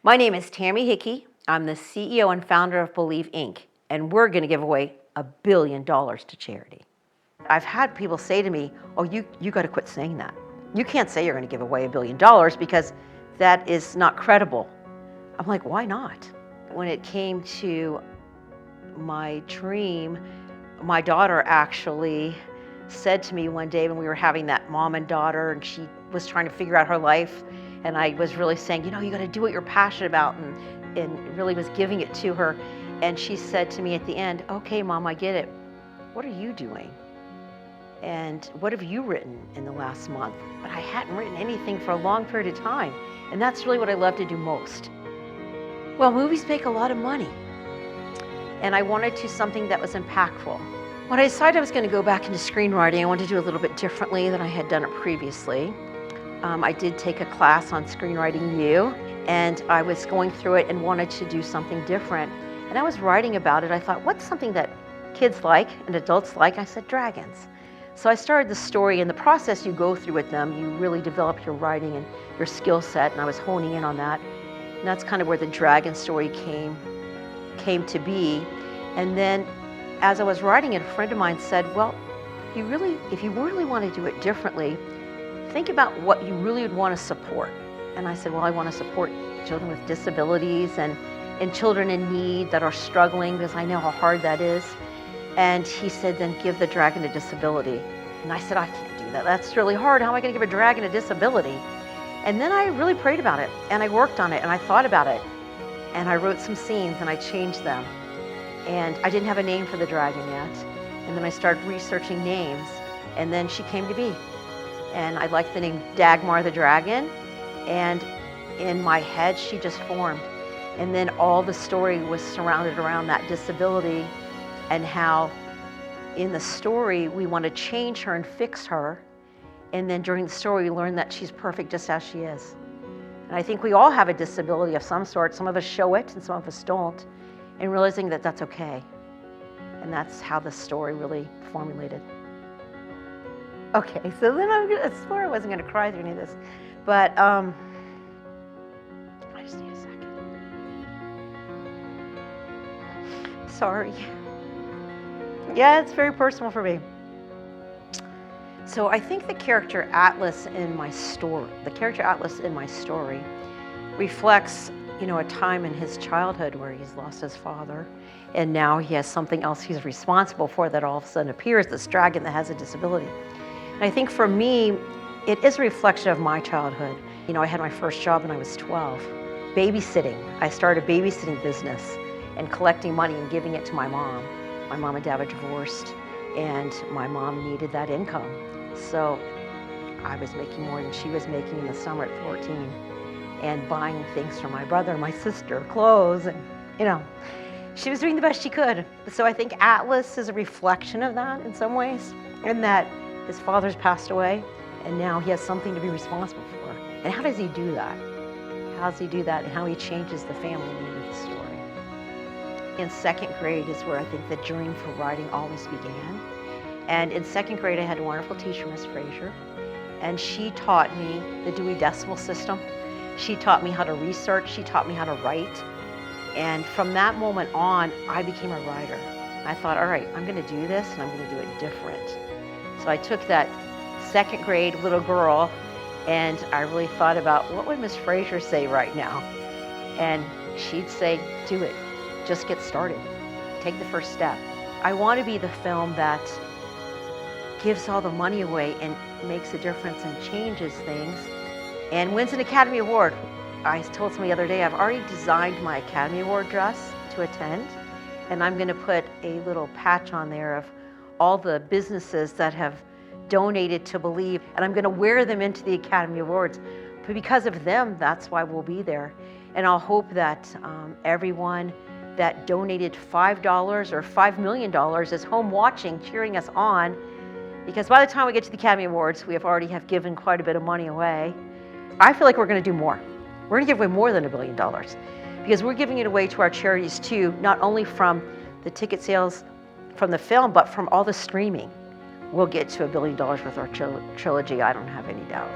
My name is Tammy Hickey. I'm the CEO and founder of Believe Inc., and we're going to give away $1 billion to charity. I've had people say to me, oh, you got to quit saying that. You can't say you're going to give away $1 billion because that is not credible. I'm like, why not? When it came to my dream, my daughter actually said to me one day when we were having that mom and daughter, and she was trying to figure out her life, and I was really saying, you got to do what you're passionate about, and really was giving it to her. And she said to me at the end, okay, Mom, I get it. What are you doing? And what have you written in the last month? But I hadn't written anything for a long period of time. And that's really what I love to do most. Well, movies make a lot of money. And I wanted to do something that was impactful. When I decided I was going to go back into screenwriting, I wanted to do it a little bit differently than I had done it previously. I did take a class on Screenwriting U, and I was going through it and wanted to do something different. And I was writing about it. I thought, what's something that kids like and adults like? I said, dragons. So I started the story, and the process you go through with them, you really develop your writing and your skill set, and I was honing in on that. And that's kind of where the dragon story came to be. And then as I was writing it, a friend of mine said, well, if you really want to do it differently, think about what you really would want to support. And I said, well, I want to support children with disabilities and children in need that are struggling, because I know how hard that is. And he said, then give the dragon a disability. And I said, I can't do that. That's really hard. How am I going to give a dragon a disability? And then I really prayed about it, and I worked on it, and I thought about it. And I wrote some scenes, and I changed them. And I didn't have a name for the dragon yet. And then I started researching names, and then she came to be. And I liked the name Dagmar the Dragon, and in my head, she just formed. And then all the story was surrounded around that disability, and how in the story, we want to change her and fix her. And then during the story, we learn that she's perfect just as she is. And I think we all have a disability of some sort. Some of us show it, and some of us don't. And realizing that that's okay. And that's how the story really formulated. Okay, so then I swore I wasn't going to cry through any of this, but I just need a second. Sorry. Yeah, it's very personal for me. So I think the character Atlas in my story, reflects, a time in his childhood where he's lost his father, and now he has something else he's responsible for that all of a sudden appears, this dragon that has a disability. And I think for me, it is a reflection of my childhood. I had my first job when I was 12, babysitting. I started a babysitting business and collecting money and giving it to my mom. My mom and dad were divorced, and my mom needed that income. So I was making more than she was making in the summer at 14, and buying things for my brother and my sister, clothes, and she was doing the best she could. So I think Atlas is a reflection of that in some ways, in that his father's passed away, and now he has something to be responsible for. And how does he do that? How does he do that, and how he changes the family name of the story? In second grade is where I think the dream for writing always began. And in second grade, I had a wonderful teacher, Miss Frazier, and she taught me the Dewey Decimal System. She taught me how to research. She taught me how to write. And from that moment on, I became a writer. I thought, all right, I'm going to do this, and I'm going to do it different. So I took that second grade little girl, and I really thought about, what would Miss Frazier say right now? And she'd say, do it. Just get started. Take the first step. I want to be the film that gives all the money away and makes a difference and changes things and wins an Academy Award. I told somebody the other day, I've already designed my Academy Award dress to attend, and I'm going to put a little patch on there of all the businesses that have donated to Believe, and I'm going to wear them into the Academy Awards. But because of them, that's why we'll be there. And I'll hope that everyone that donated $5 or $5 million is home watching, cheering us on, because by the time we get to the Academy Awards, we already have given quite a bit of money away. I feel like we're going to do more. We're going to give away more than $1 billion, because we're giving it away to our charities too, not only from the ticket sales from the film, but from all the streaming. We'll get to $1 billion with our trilogy, I don't have any doubt.